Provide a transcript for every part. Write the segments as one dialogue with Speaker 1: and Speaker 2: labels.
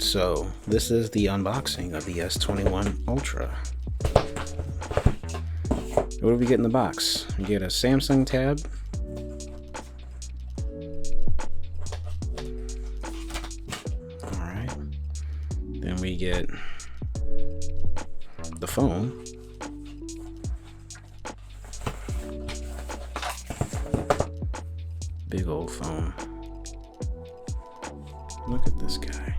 Speaker 1: So this is the unboxing of the S21 Ultra. What do we get in the box? We get a Samsung tab, alright, then we get the phone, big old phone. Look at this guy.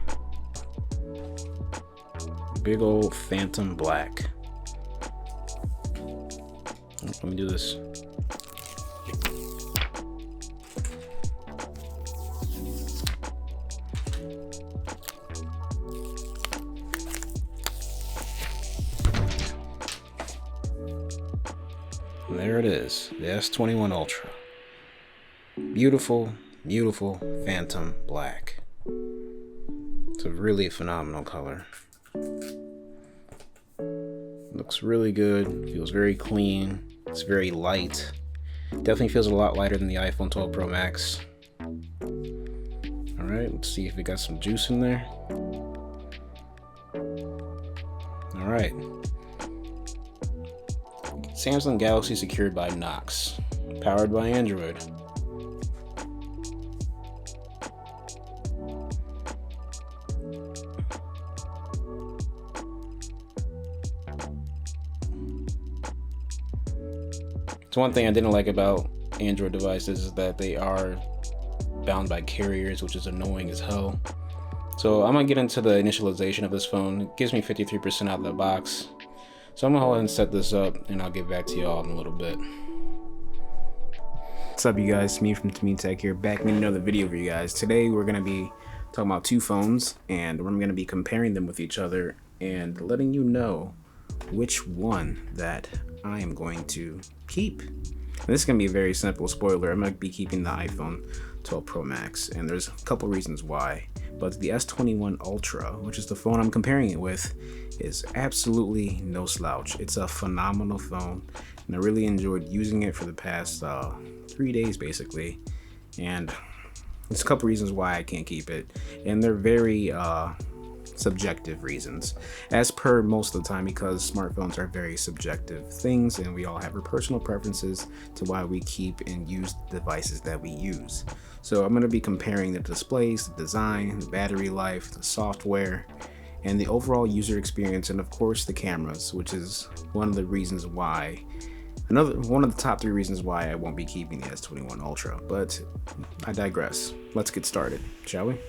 Speaker 1: Big old Phantom Black. Let me do this. And there it is, the S21 Ultra. Beautiful, beautiful Phantom Black. It's a really phenomenal color. Looks really good, feels very clean, it's very light. Definitely feels a lot lighter than the iPhone 12 Pro Max. Alright, let's see if we got some juice in there. Alright. Samsung Galaxy secured by Knox. Powered by Android. So one thing I didn't like about Android devices is that they are bound by carriers, which is annoying as hell. So I'm gonna get into the initialization of this phone. It gives me 53% out of the box. So I'm gonna go ahead and set this up and I'll get back to y'all in a little bit. What's up, you guys? It's me from Tameen Tech here, back with another video for you guys. Today we're gonna be talking about two phones and we're gonna be comparing them with each other and letting you know which one that I am going to keep. And this is going to be a very simple spoiler. I'm going to be keeping the iPhone 12 Pro Max, and there's a couple reasons why. But the S21 Ultra, which is the phone I'm comparing it with, is absolutely no slouch. It's a phenomenal phone, and I really enjoyed using it for the past 3 days basically. And there's a couple reasons why I can't keep it, and they're very subjective reasons, as per most of the time, because smartphones are very subjective things and we all have our personal preferences to why we keep and use the devices that we use. So I'm going to be comparing the displays, the design, the battery life, the software, and the overall user experience, and of course the cameras, which is one of the reasons why, one of the top 3 reasons why I won't be keeping the S21 Ultra. But I digress. Let's get started, shall we?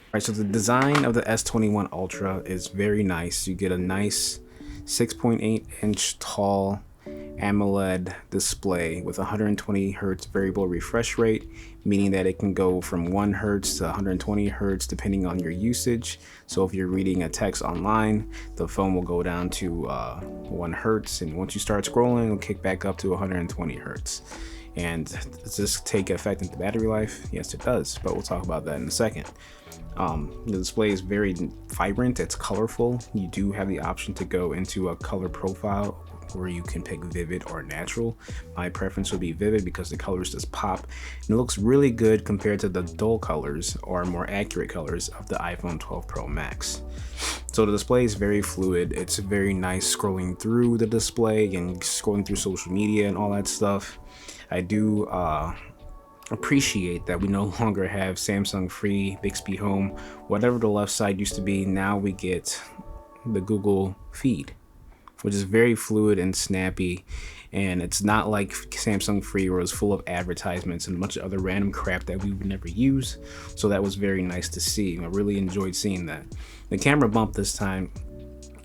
Speaker 1: Alright, so the design of the S21 Ultra is very nice. You get a nice 6.8-inch tall AMOLED display with 120 Hz variable refresh rate, meaning that it can go from 1 Hz to 120 Hz depending on your usage. So if you're reading a text online, the phone will go down to 1 Hz, and once you start scrolling, it'll kick back up to 120 Hz. And does this take effect into battery life? Yes, it does, but we'll talk about that in a second. The display is very vibrant, it's colorful. You do have the option to go into a color profile where you can pick vivid or natural. My preference would be vivid because the colors just pop, and it looks really good compared to the dull colors or more accurate colors of the iPhone 12 Pro Max. So the display is very fluid. It's very nice scrolling through the display and scrolling through social media and all that stuff. I do appreciate that we no longer have Samsung Free, Bixby Home, whatever the left side used to be. Now we get the Google feed, which is very fluid and snappy, and it's not like Samsung Free where it was full of advertisements and a bunch of other random crap that we would never use. So that was very nice to see. I really enjoyed seeing that. The camera bump this time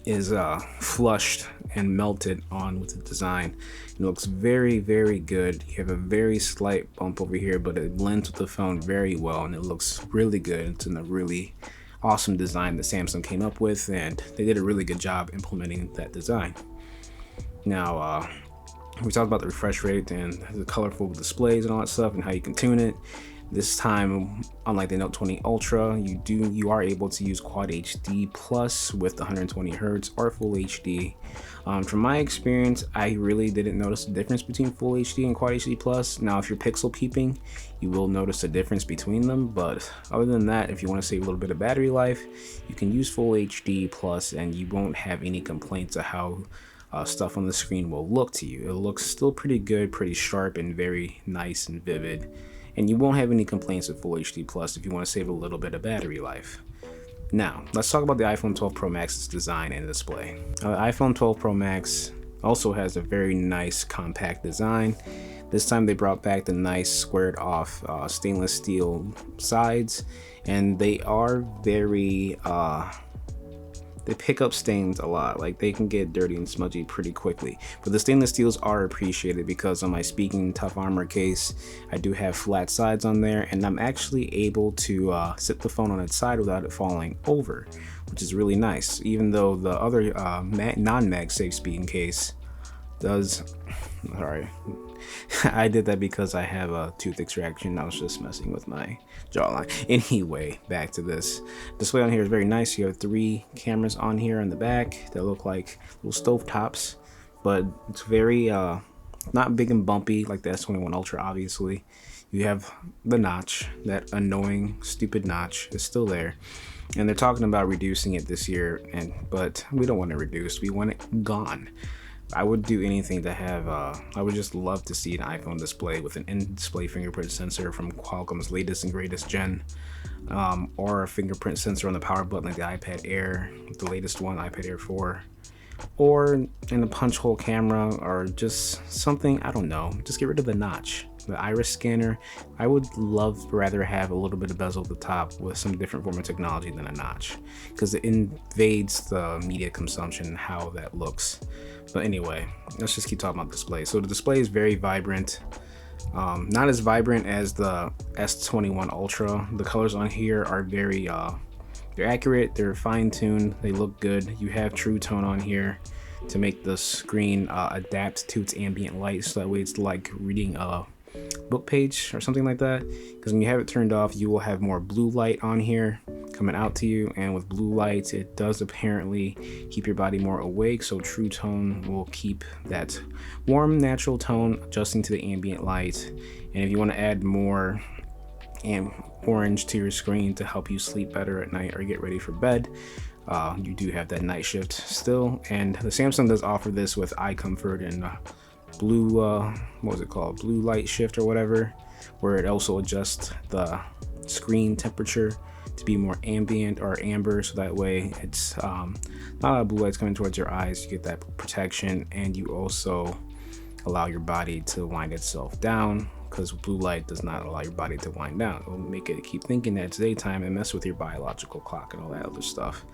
Speaker 1: is flushed and melted on with the design. It looks very, very good. You have a very slight bump over here, but it blends with the phone very well and it looks really good. It's in a really awesome design that Samsung came up with, and they did a really good job implementing that design. Now, we talked about the refresh rate and the colorful displays and all that stuff and how you can tune it. This time, unlike the Note 20 Ultra, you are able to use Quad HD Plus with 120 Hz or Full HD. From my experience, I really didn't notice the difference between Full HD and Quad HD Plus. Now, if you're pixel peeping, you will notice a difference between them, but other than that, if you want to save a little bit of battery life, you can use Full HD Plus and you won't have any complaints of how stuff on the screen will look to you. It looks still pretty good, pretty sharp, and very nice and vivid. And you won't have any complaints with Full HD Plus if you want to save a little bit of battery life. Now, let's talk about the iPhone 12 Pro Max's design and display. The iPhone 12 Pro Max also has a very nice compact design. This time they brought back the nice squared off stainless steel sides, and they are very they pick up stains a lot. Like, they can get dirty and smudgy pretty quickly, but the stainless steels are appreciated because on my Speaking Tough Armor case, I do have flat sides on there, and I'm actually able to sit the phone on its side without it falling over, which is really nice. Even though the other non-MagSafe Speaking case does, sorry, I did that because I have a tooth extraction. I was just messing with my jawline. Anyway, back to this. Display on here is very nice. You have 3 cameras on here in the back that look like little stove tops, but it's very not big and bumpy like the S21 Ultra, obviously. You have the notch, that annoying, stupid notch is still there. And they're talking about reducing it this year, but we don't want it reduced. We want it gone. I would do anything to have, I would just love to see an iPhone display with an in-display fingerprint sensor from Qualcomm's latest and greatest gen, or a fingerprint sensor on the power button like the iPad Air, the latest one, iPad Air 4, or in a punch hole camera, or just something, I don't know, just get rid of the notch. The iris scanner, I would rather have a little bit of bezel at the top with some different form of technology than a notch, because it invades the media consumption and how that looks. But anyway, let's just keep talking about display. So the display is very vibrant, not as vibrant as the S21 Ultra. The colors on here are very they're accurate, they're fine-tuned, they look good. You have True Tone on here to make the screen adapt to its ambient light, so that way it's like reading a book page or something like that. Because when you have it turned off, you will have more blue light on here coming out to you, and with blue light, it does apparently keep your body more awake. So True Tone will keep that warm, natural tone, adjusting to the ambient light. And if you want to add more orange to your screen to help you sleep better at night or get ready for bed, you do have that night shift still. And the Samsung does offer this with eye comfort and blue what was it called, blue light shift or whatever, where it also adjusts the screen temperature to be more ambient or amber, so that way it's not a lot of blue lights coming towards your eyes. You get that protection, and you also allow your body to wind itself down, because blue light does not allow your body to wind down. It will make it keep thinking that it's daytime and mess with your biological clock and all that other stuff.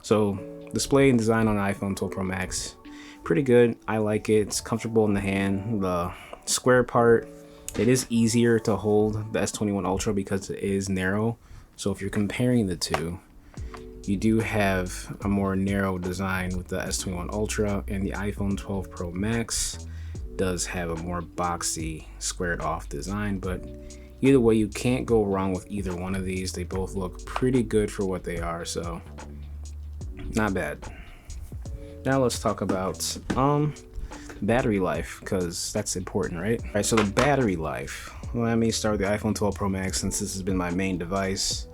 Speaker 1: So display and design on the iPhone 12 Pro Max, pretty good. I like it. It's comfortable in the hand. The square part, it is easier to hold the S21 Ultra because it is narrow. So if you're comparing the two, you do have a more narrow design with the S21 Ultra, and the iPhone 12 Pro Max does have a more boxy, squared off design. But either way, you can't go wrong with either one of these. They both look pretty good for what they are, so not bad. Now let's talk about battery life, because that's important, right? All right, so the battery life. Let me start with the iPhone 12 Pro Max, since this has been my main device.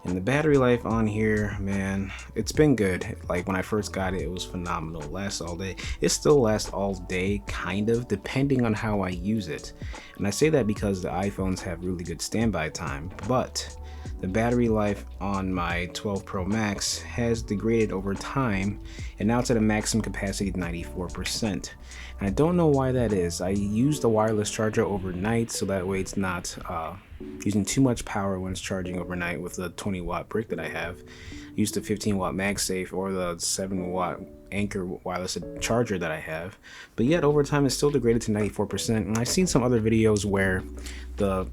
Speaker 1: And the battery life on here, man, it's been good. Like, when I first got it, it was phenomenal. Lasts all day. It still lasts all day, kind of, depending on how I use it. And I say that because the iPhones have really good standby time, but the battery life on my 12 Pro Max has degraded over time, and now it's at a maximum capacity of 94%. And I don't know why that is. I use the wireless charger overnight, so that way it's not using too much power when it's charging overnight with the 20-watt brick that I have. I use the 15-watt MagSafe or the 7-watt Anchor wireless charger that I have. But yet over time it's still degraded to 94%. And I've seen some other videos where the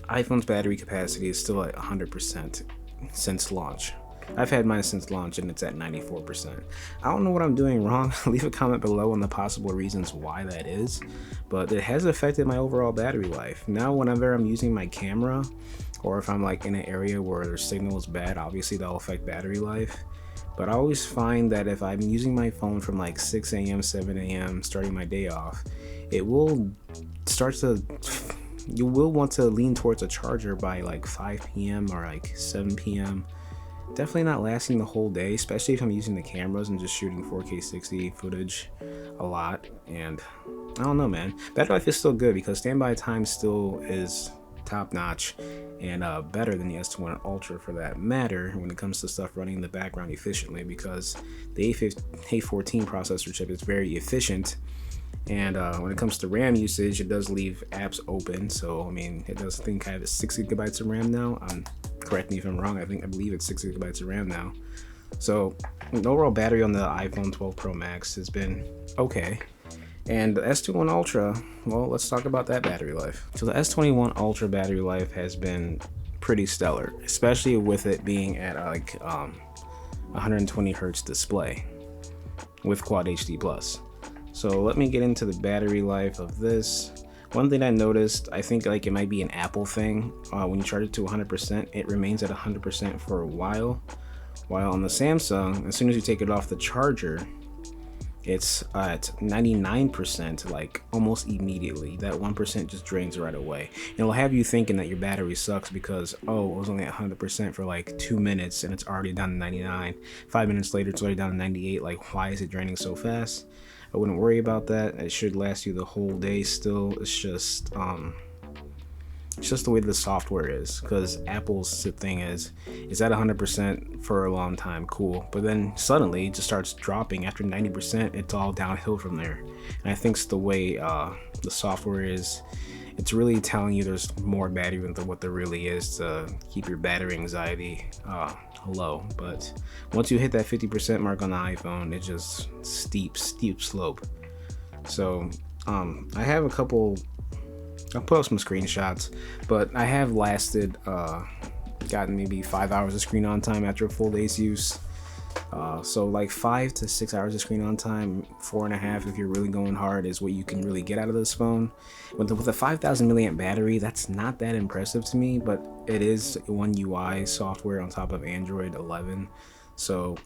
Speaker 1: iPhone's battery capacity is still at 100% since launch. I've had mine since launch and it's at 94%. I don't know what I'm doing wrong. Leave a comment below on the possible reasons why that is, but it has affected my overall battery life. Now whenever I'm using my camera, or if I'm like in an area where the signal is bad, obviously that'll affect battery life. But I always find that if I'm using my phone from like 6 a.m., 7 a.m., starting my day off, it will start to, you will want to lean towards a charger by like 5 p.m. or like 7 p.m. Definitely not lasting the whole day, especially if I'm using the cameras and just shooting 4K 60 footage a lot. And I don't know, man. Battery life is still good because standby time still is top notch and better than the S21 Ultra for that matter when it comes to stuff running in the background efficiently, because the A14 processor chip is very efficient. And when it comes to RAM usage, it does leave apps open. So I mean, it does think I have 6 gigabytes of RAM now. Correct me if I'm wrong. I believe it's 6 gigabytes of RAM now. So the overall battery on the iPhone 12 Pro Max has been okay. And the S21 Ultra, well, let's talk about that battery life. So the S21 Ultra battery life has been pretty stellar, especially with it being at like 120 hertz display with Quad HD Plus. So let me get into the battery life of this. One thing I noticed, I think like it might be an Apple thing, when you charge it to 100%, it remains at 100% for a while. While on the Samsung, as soon as you take it off the charger, it's at 99% like almost immediately. That 1% just drains right away. And it'll have you thinking that your battery sucks because, oh, it was only at 100% for like 2 minutes and it's already down to 99. 5 minutes later, it's already down to 98. Like, why is it draining so fast? I wouldn't worry about that. It should last you the whole day still. It's just the way the software is, because Apple's thing is at 100% for a long time, cool, but then suddenly it just starts dropping after 90%. It's all downhill from there. And I think it's the way the software is. It's really telling you there's more battery than what there really is to keep your battery anxiety low. But once you hit that 50% mark on the iPhone, it's just steep slope. So I have a couple, I'll put up some screenshots, but I have lasted gotten maybe 5 hours of screen on time after a full day's use. So like 5 to 6 hours of screen on time, 4.5 if you're really going hard, is what you can really get out of this phone. With a 5,000 milliamp battery, that's not that impressive to me, but it is One UI software on top of Android 11. So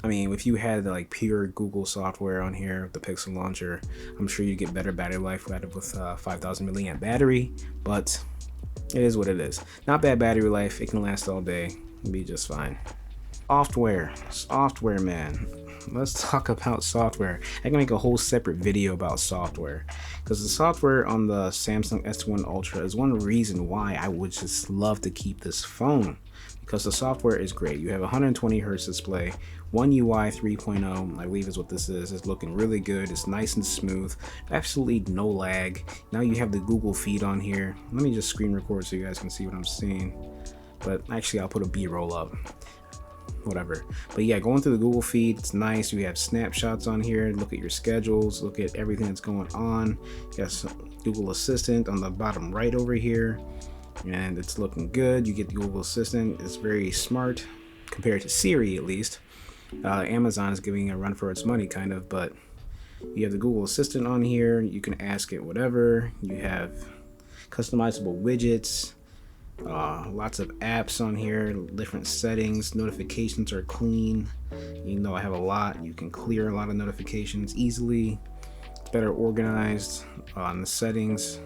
Speaker 1: I mean, if you had like pure Google software on here, the Pixel launcher, I'm sure you get better battery life with 5,000 milliamp battery, but it is what it is. Not bad battery life. It can last all day. It'll be just fine. Software, man. Let's talk about software. I can make a whole separate video about software, because the software on the Samsung S21 Ultra is one reason why I would just love to keep this phone, because the software is great. You have 120 hertz display, One UI 3.0, I believe is what this is. It's looking really good. It's nice and smooth, absolutely no lag. Now you have the Google feed on here. Let me just screen record so you guys can see what I'm seeing, but actually I'll put a B-roll up, whatever. But yeah, going through the Google feed, it's nice. You have snapshots on here, look at your schedules, look at everything that's going on. You got some Google Assistant on the bottom right over here, and it's looking good. You get the Google Assistant. It's very smart compared to Siri, at least. Amazon is giving a run for its money, kind of, but you have the Google Assistant on here. You can ask it whatever. You have customizable widgets, lots of apps on here, different settings. Notifications are clean. Even though I have a lot, you can clear a lot of notifications easily. It's better organized on the settings.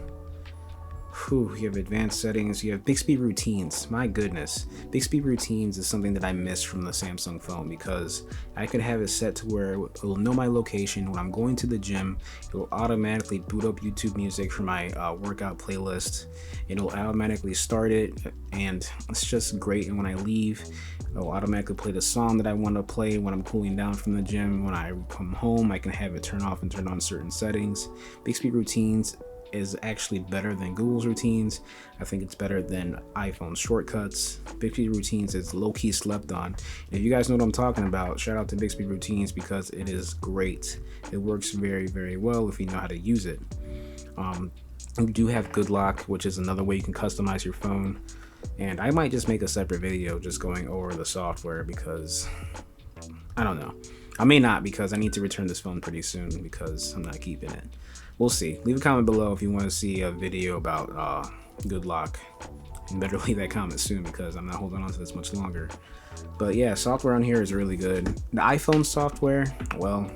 Speaker 1: You have advanced settings. You have Bixby routines. My goodness, Bixby routines is something that I miss from the Samsung phone, because I could have it set to where it will know my location. When I'm going to the gym, it will automatically boot up YouTube music for my workout playlist. It will automatically start it, and it's just great. And when I leave, it will automatically play the song that I want to play when I'm cooling down from the gym. When I come home, I can have it turn off and turn on certain settings. Bixby routines is actually better than Google's routines. I think it's better than iPhone shortcuts. Bixby routines is low-key slept on. If you guys know what I'm talking about, shout out to Bixby routines, because it is great. It works very, very well if you know how to use it. You do have Good Lock, which is another way you can customize your phone. And I might just make a separate video just going over the software because I don't know. I may not, because I need to return this phone pretty soon because I'm not keeping it. We'll see. Leave a comment below if you want to see a video about good lock. And better leave that comment soon because I'm not holding on to this much longer. But yeah, software on here is really good. The iPhone software, well,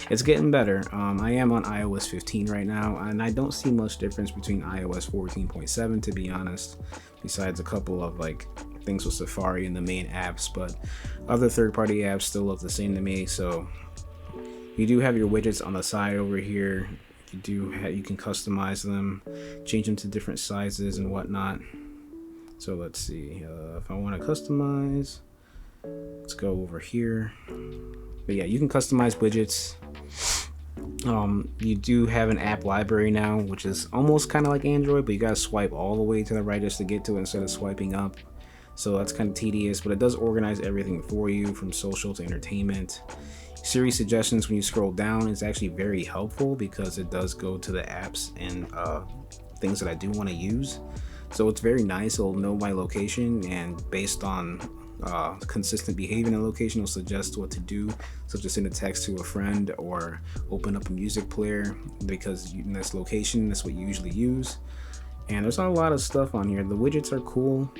Speaker 1: it's getting better. I am on iOS 15 right now, and I don't see much difference between iOS 14.7, to be honest, besides a couple of like things with Safari and the main apps, but other third-party apps still look the same to me. So you do have your widgets on the side over here. You can customize them, change them to different sizes and whatnot. So let's see, if I want to customize, let's go over here. But yeah, you can customize widgets. You do have an app library now, which is almost kind of like Android, but you gotta swipe all the way to the right just to get to it instead of swiping up. So that's kind of tedious, but it does organize everything for you from social to entertainment. Siri suggestions when you scroll down is actually very helpful because it does go to the apps and things that I do want to use. So it's very nice. It'll know my location, and based on consistent behavior in the location, it'll suggest what to do, such as send a text to a friend or open up a music player, because in this location, that's what you usually use. And there's not a lot of stuff on here. The widgets are cool.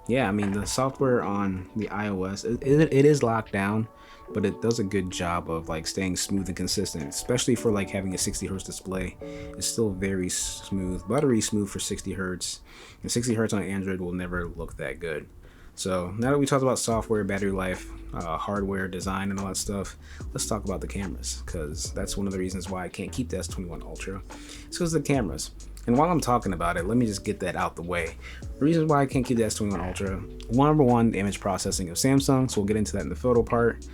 Speaker 1: Yeah, I mean, the software on the iOS, it is locked down, but it does a good job of like staying smooth and consistent, especially for like having a 60 hertz display. It's still very smooth, buttery smooth for 60 hertz, and 60 hertz on Android will never look that good. So now that we talked about software, battery life, hardware, design, and all that stuff, let's talk about the cameras, because that's one of the reasons why I can't keep the S21 Ultra. It's because of the cameras. And while I'm talking about it, let me just get that out the way. The reason why I can't keep the S21 Ultra, number one, the image processing of Samsung, so we'll get into that in the photo part,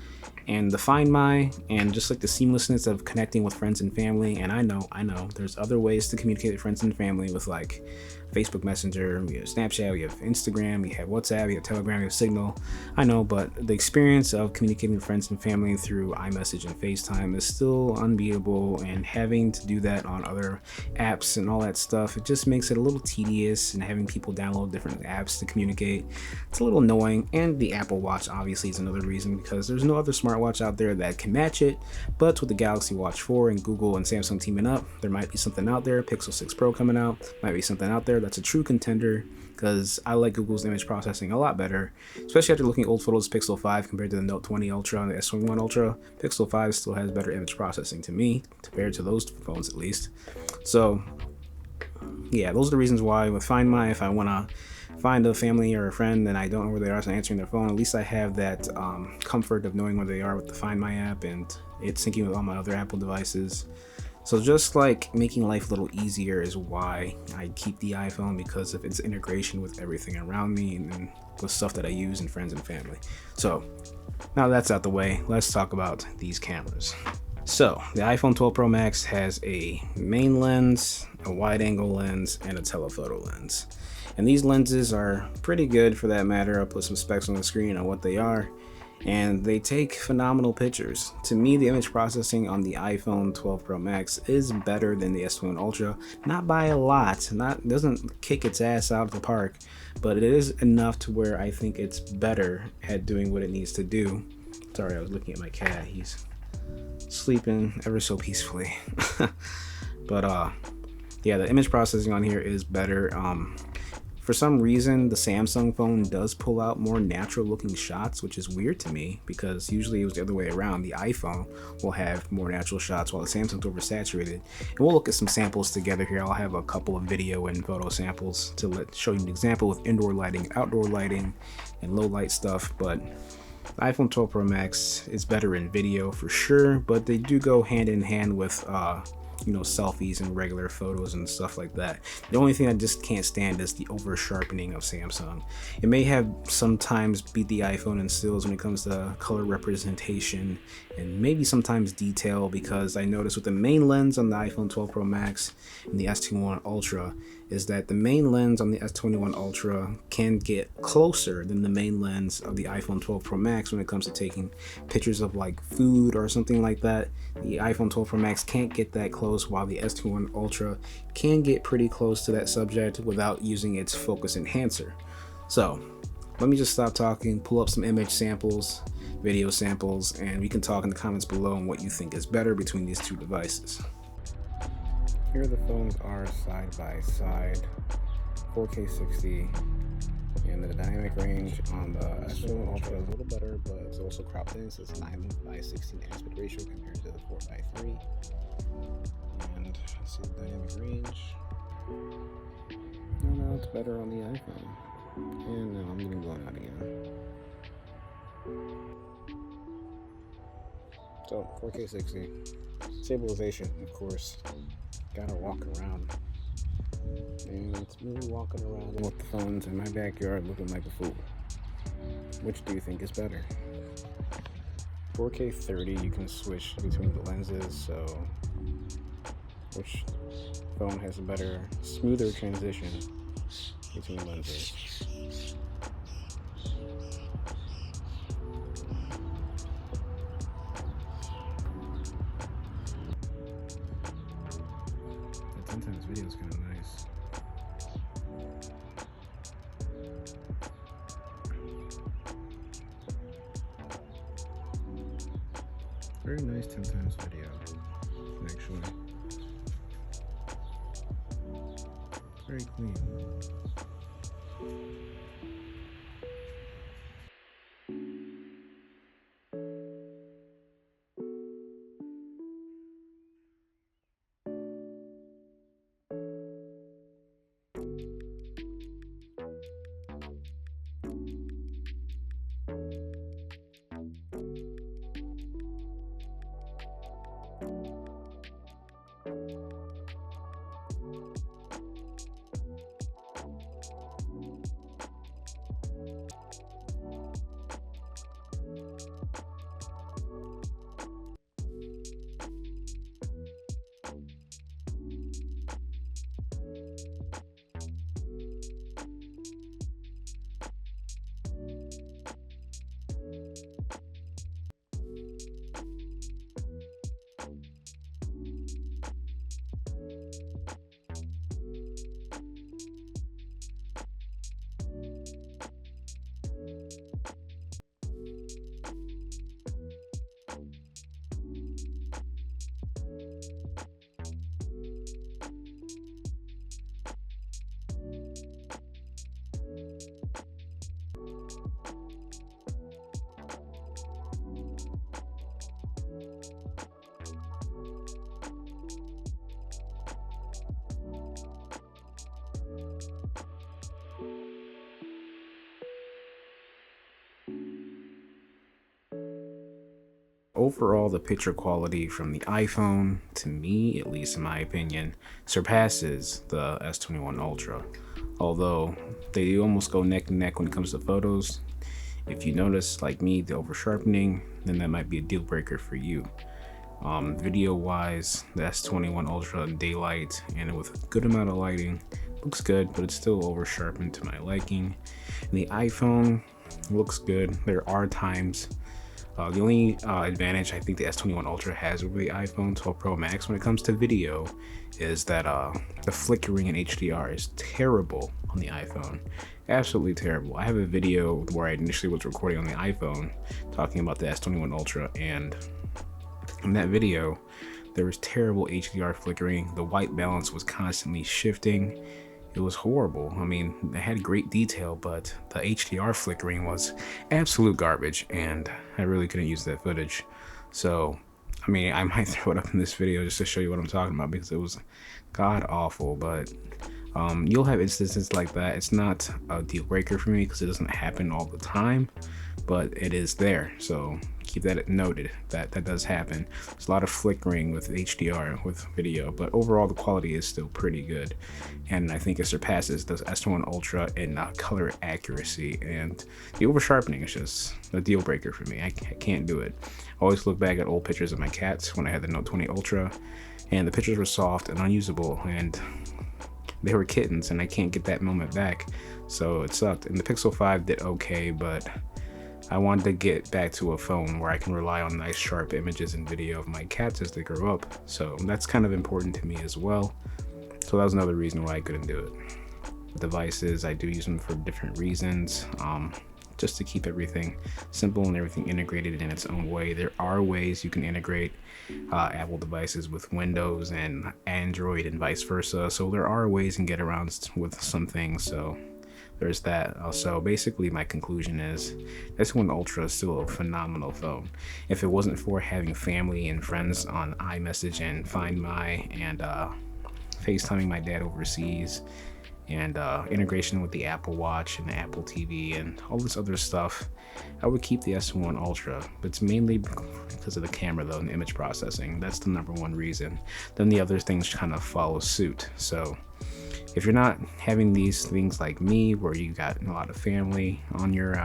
Speaker 1: and the Find My, and just like the seamlessness of connecting with friends and family. And I know, there's other ways to communicate with friends and family with like Facebook Messenger, we have Snapchat, we have Instagram, we have WhatsApp, we have Telegram, we have Signal. I know, but the experience of communicating with friends and family through iMessage and FaceTime is still unbeatable, and having to do that on other apps and all that stuff, it just makes it a little tedious, and having people download different apps to communicate, it's a little annoying. And the Apple Watch obviously is another reason, because there's no other smartwatch out there that can match it. But with the Galaxy Watch 4 and Google and Samsung teaming up, there might be something out there. Pixel 6 Pro coming out, might be something out there that's a true contender, because I like Google's image processing a lot better, especially after looking at old photos of Pixel 5 compared to the Note 20 Ultra and the S21 Ultra. Pixel 5 still has better image processing to me, compared to those phones at least. So yeah, those are the reasons why with Find My, if I want to find a family or a friend and I don't know where they are, so I'm answering their phone, at least I have that comfort of knowing where they are with the Find My app, and it's syncing with all my other Apple devices. So just like making life a little easier is why I keep the iPhone, because of its integration with everything around me and with stuff that I use and friends and family. So now that's out the way, let's talk about these cameras. So the iPhone 12 Pro Max has a main lens, a wide angle lens, and a telephoto lens. And these lenses are pretty good for that matter. I'll put some specs on the screen on what they are. And they take phenomenal pictures. To me, the image processing on the iPhone 12 Pro Max is better than the S21 Ultra. Not by a lot, doesn't kick its ass out of the park, but it is enough to where I think it's better at doing what it needs to do. Sorry, I was looking at my cat. He's sleeping ever so peacefully. But yeah, the image processing on here is better. For some reason, the Samsung phone does pull out more natural looking shots, which is weird to me, because usually it was the other way around. The iPhone will have more natural shots while the Samsung's oversaturated. And we'll look at some samples together here. I'll have a couple of video and photo samples to show you an example with indoor lighting, outdoor lighting, and low light stuff. But the iPhone 12 Pro Max is better in video for sure, but they do go hand in hand with selfies and regular photos and stuff like that. The only thing I just can't stand is the over sharpening of Samsung. It may have sometimes beat the iPhone in stills when it comes to color representation and maybe sometimes detail, because I noticed with the main lens on the iPhone 12 Pro Max and the S21 Ultra, is that the main lens on the S21 Ultra can get closer than the main lens of the iPhone 12 Pro Max when it comes to taking pictures of like food or something like that. The iPhone 12 Pro Max can't get that close, while the S21 Ultra can get pretty close to that subject without using its focus enhancer. So let me just stop talking, pull up some image samples, video samples, and we can talk in the comments below on what you think is better between these two devices. Here the phones are side by side, 4K 60, and the dynamic range on the S21 Ultra is a little better, but it's also cropped in, so it's 9:16 aspect ratio compared to the 4:3. And let's see the dynamic range. No, it's better on the iPhone. And now I'm even going out again. So 4K 60, stabilization, of course. Gotta walk around, and it's me walking around with the phones in my backyard looking like a fool. Which do you think is better? 4K 30, you can switch between the lenses, so which phone has a better, smoother transition between lenses? Sometimes video is kind of nice. Very nice 10 times video, actually. Very clean. Overall, the picture quality from the iPhone, to me, at least in my opinion, surpasses the S21 Ultra. Although they almost go neck and neck when it comes to photos. If you notice, like me, the over sharpening, then that might be a deal breaker for you. Video wise, the S21 Ultra in daylight and with a good amount of lighting looks good, but it's still over sharpened to my liking. And the iPhone looks good. There are times. The only advantage I think the S21 Ultra has over the iPhone 12 Pro Max when it comes to video is that the flickering in HDR is terrible on the iPhone. Absolutely terrible. I have a video where I initially was recording on the iPhone talking about the S21 Ultra, and in that video there was terrible HDR flickering. The white balance was constantly shifting. It was horrible. I mean, it had great detail, but the HDR flickering was absolute garbage, and I really couldn't use that footage. So, I mean, I might throw it up in this video just to show you what I'm talking about, because it was god awful. But you'll have instances like that. It's not a deal breaker for me because it doesn't happen all the time, but it is there. So keep that noted, that does happen. There's a lot of flickering with HDR with video, but overall the quality is still pretty good, and I think it surpasses the S21 Ultra in color accuracy. And the over sharpening is just a deal breaker for me. I can't do it. I always look back at old pictures of my cats when I had the Note 20 Ultra, and the pictures were soft and unusable, and they were kittens and I can't get that moment back. So it sucked. And the Pixel 5 did okay, but I wanted to get back to a phone where I can rely on nice sharp images and video of my cats as they grow up. So that's kind of important to me as well. So that was another reason why I couldn't do it. Devices, I do use them for different reasons, just to keep everything simple and everything integrated in its own way. There are ways you can integrate Apple devices with Windows and Android and vice versa. So there are ways you can get around with some things. So there's that. Also, basically my conclusion is S21 Ultra is still a phenomenal phone. If it wasn't for having family and friends on iMessage and Find My and FaceTiming my dad overseas, and integration with the Apple Watch and the Apple TV and all this other stuff, I would keep the S21 Ultra. But it's mainly because of the camera though, and the image processing. That's the #1 reason. Then the other things kind of follow suit. So if you're not having these things like me, where you got a lot of family on your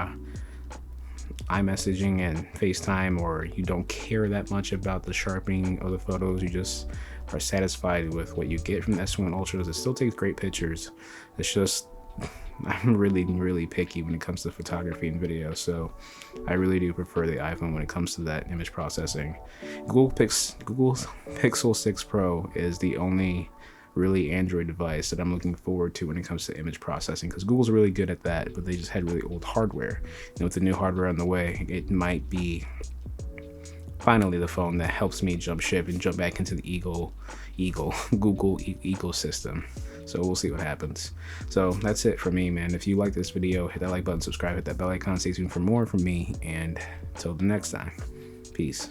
Speaker 1: iMessaging and FaceTime, or you don't care that much about the sharpening of the photos, you just are satisfied with what you get from the S21 Ultra. It still takes great pictures. It's just I'm really picky when it comes to photography and video, so I really do prefer the iPhone when it comes to that image processing. Google's Pixel 6 Pro is the only really Android device that I'm looking forward to when it comes to image processing, because Google's really good at that, but they just had really old hardware. And with the new hardware on the way, it might be finally the phone that helps me jump ship and jump back into the Google ecosystem. So we'll see what happens. So that's it for me, man. If you like this video, hit that like button, subscribe, hit that bell icon, stay tuned for more from me, and until the next time, peace.